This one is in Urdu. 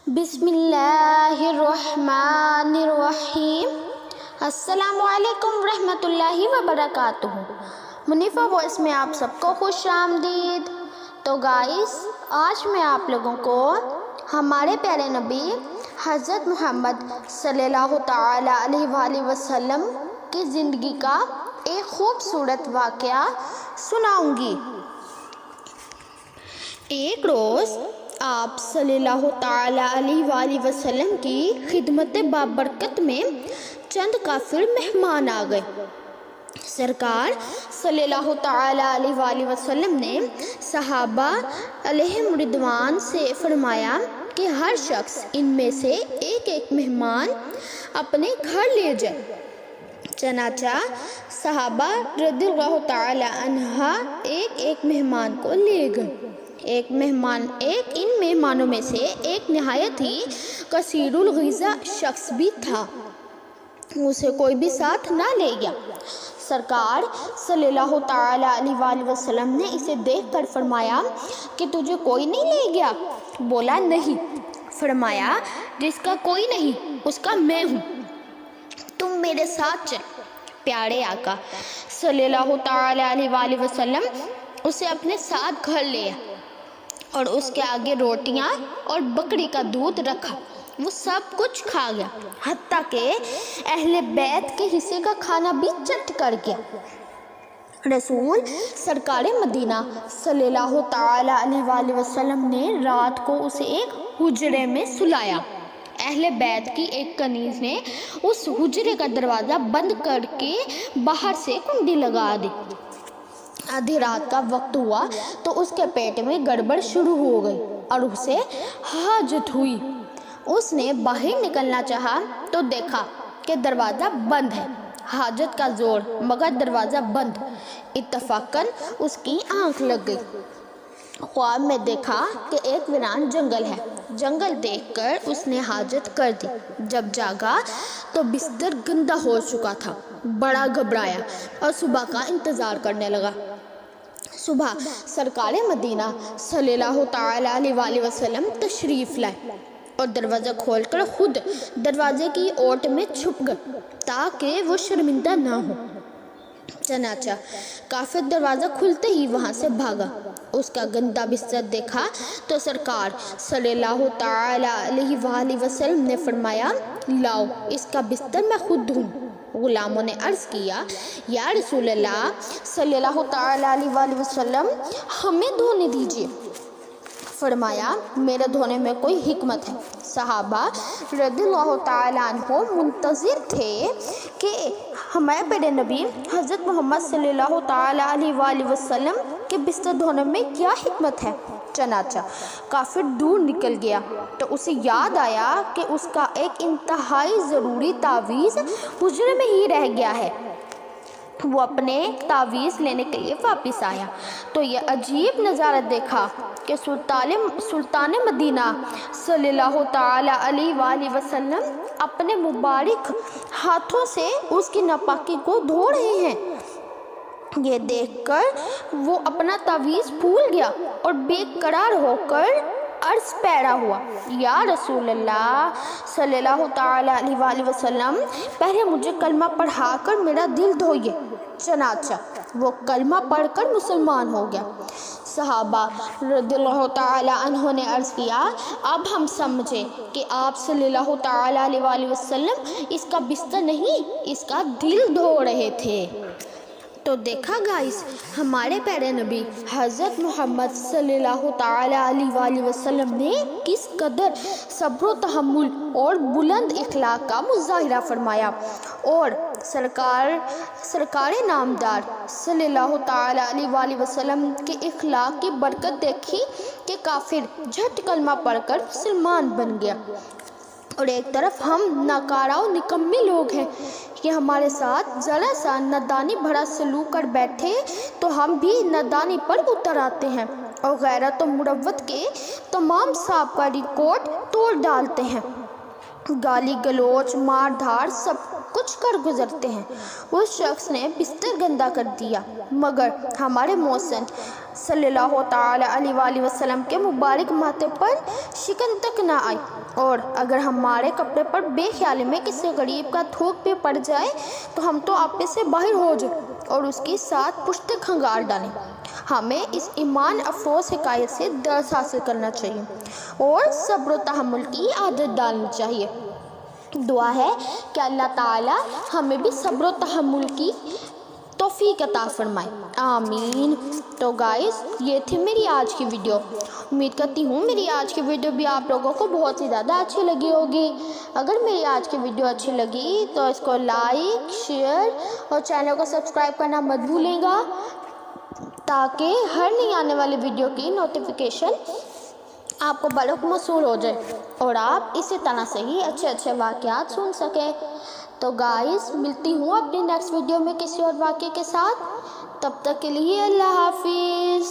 بسم اللہ الرحمن الرحیم۔ السلام علیکم ورحمۃ اللہ وبرکاتہ۔ منیفہ وائس میں آپ سب کو خوش آمدید۔ تو گائس، آج میں آپ لوگوں کو ہمارے پیارے نبی حضرت محمد صلی اللہ تعالی علیہ وآلہ وسلم کی زندگی کا ایک خوبصورت واقعہ سناؤں گی۔ ایک روز آپ صلی اللہ تعالی علیہ وآلہ وسلم کی خدمت بابرکت میں چند کافر مہمان آ گئے۔ سرکار صلی اللہ تعالی علیہ وآلہ وسلم نے صحابہ علیہم رضوان سے فرمایا کہ ہر شخص ان میں سے ایک ایک مہمان اپنے گھر لے جائے۔ چنانچہ صحابہ رضی اللہ تعالی عنہ ایک ایک مہمان کو لے گئے۔ ان مہمانوں میں سے ایک نہایت ہی کثیر الغذا شخص بھی تھا، اسے کوئی بھی ساتھ نہ لے گیا۔ سرکار صلی اللہ تعالی علیہ وآلہ وسلم نے اسے دیکھ کر فرمایا کہ تجھے کوئی نہیں لے گیا؟ بولا نہیں۔ فرمایا جس کا کوئی نہیں اس کا میں ہوں، تم میرے ساتھ چل۔ پیارے آقا صلی اللہ تعالی علیہ وآلہ وسلم اسے اپنے ساتھ گھر لیا اور اس کے آگے روٹیاں اور بکری کا دودھ رکھا۔ وہ سب کچھ کھا گیا، حتیٰ کہ اہل بیت کے حصے کا کھانا بھی چٹ کر گیا۔ رسول سرکار مدینہ صلی اللہ تعالی علیہ وآلہ وسلم نے رات کو اسے ایک حجرے میں سلایا۔ اہل بیت کی ایک کنیز نے اس حجرے کا دروازہ بند کر کے باہر سے کنڈی لگا دی۔ آدھی رات کا وقت ہوا تو اس کے پیٹ میں گڑبڑ شروع ہو گئی اور اسے حاجت ہوئی۔ اس نے باہر نکلنا چاہا تو دیکھا کہ دروازہ بند ہے۔ حاجت کا زور مگر دروازہ بند۔ اتفاقاً اس کی آنکھ لگ گئی۔ خواب میں دیکھا کہ ایک ویران جنگل ہے۔ جنگل دیکھ کر اس نے حاجت کر دی۔ جب جاگا تو بستر گندا ہو چکا تھا۔ بڑا گھبرایا اور صبح کا انتظار کرنے لگا۔ صبح سرکار مدینہ صلی اللہ تعالی علیہ وآلہ وسلم تشریف لائے اور دروازہ کھول کر خود دروازے کی اوٹ میں چھپ گئے تاکہ وہ شرمندہ نہ ہو۔ چنانچہ کافر دروازہ کھلتے ہی وہاں سے بھاگا۔ اس کا گندا بستر دیکھا تو سرکار صلی اللہ تعالی علیہ وآلہ وسلم نے فرمایا، لاؤ اس کا بستر میں خود دھوں۔ غلاموں نے عرض کیا، یا رسول اللہ صلی اللہ تعالی علیہ وآلہ وسلم، ہمیں دھونے دیجیے۔ فرمایا، میرے دھونے میں کوئی حکمت ہے۔ صحابہ رضی اللہ تعالی عنہ منتظر تھے کہ ہمارے پیارے نبی حضرت محمد صلی اللہ تعالی علیہ وآلہ وسلم کے بستر دھونے میں کیا حکمت ہے۔ چنانچہ کافر دور نکل گیا تو اسے یاد آیا کہ اس کا ایک انتہائی ضروری تعویذ حجرے میں ہی رہ گیا ہے۔ وہ اپنے تعویذ لینے کے لیے واپس آیا تو یہ عجیب نظارہ دیکھا کہ سلطان مدینہ صلی اللہ تعالی علیہ وآلہ وسلم اپنے مبارک ہاتھوں سے اس کی ناپاکی کو دھو رہے ہیں۔ یہ دیکھ کر وہ اپنا تعویذ بھول گیا اور بے قرار ہو کر عرض پیرا ہوا، یا رسول اللہ صلی اللہ تعالی علیہ وآلہ وسلم، پہلے مجھے کلمہ پڑھا کر میرا دل دھوئیے۔ چنانچہ وہ کلمہ پڑھ کر مسلمان ہو گیا۔ صحابہ رضی اللہ تعالی عنہ نے عرض کیا، اب ہم سمجھے کہ آپ صلی اللہ تعالی علیہ وآلہ وسلم اس کا بستر نہیں، اس کا دل دھو رہے تھے۔ تو دیکھا گائس، ہمارے پیارے نبی حضرت محمد صلی اللہ تعالی علیہ وآلہ وسلم نے کس قدر صبر و تحمل اور بلند اخلاق کا مظاہرہ فرمایا، اور سرکار نامدار صلی اللہ تعالی علیہ وآلہ وسلم کے اخلاق کی برکت دیکھی کہ کافر جھٹ کلمہ پڑھ کر مسلمان بن گیا۔ اور ایک طرف ہم ناکارہ و نکمے لوگ ہیں کہ ہمارے ساتھ ذرا سا نادانی بھرا سلوک کر بیٹھے تو ہم بھی نادانی پر اتر آتے ہیں اور غیرت و مروت کے تمام سابقہ ریکارڈ توڑ ڈالتے ہیں۔ گالی گلوچ، مار دھاڑ سب کچھ کر گزرتے ہیں۔ اس شخص نے بستر گندا کر دیا مگر ہمارے محسن صلی اللہ تعالی علیہ وآلہ وسلم کے مبارک ماتھے پر شکن تک نہ آئی، اور اگر ہمارے کپڑے پر بے خیالی میں کسی غریب کا تھوک بھی پڑ جائے تو ہم تو آپے سے باہر ہو جائیں اور اس کی ساتھ پشت کھنگار ڈالیں۔ ہمیں اس ایمان افروز حکایت سے درس حاصل کرنا چاہیے اور صبر و تحمل کی عادت ڈالنی چاہیے۔ دعا ہے کہ اللہ تعالی ہمیں بھی صبر و تحمل کی توفیق عطا فرمائے، آمین۔ تو گائز یہ تھی میری آج کی ویڈیو۔ امید کرتی ہوں میری آج کی ویڈیو بھی آپ لوگوں کو بہت ہی زیادہ اچھی لگی ہوگی۔ اگر میری آج کی ویڈیو اچھی لگی تو اس کو لائک، شیئر اور چینل کو سبسکرائب کرنا مت بھولیں گا، تاکہ ہر نئی آنے والی ویڈیو کی نوٹیفیکیشن آپ کو بلک موصول ہو جائے اور آپ اسی طرح سے ہی اچھے اچھے واقعات سن سکیں۔ تو گائز ملتی ہوں اپنی نیکسٹ ویڈیو میں کسی اور واقعے کے ساتھ، تب تک کے لیے اللہ حافظ۔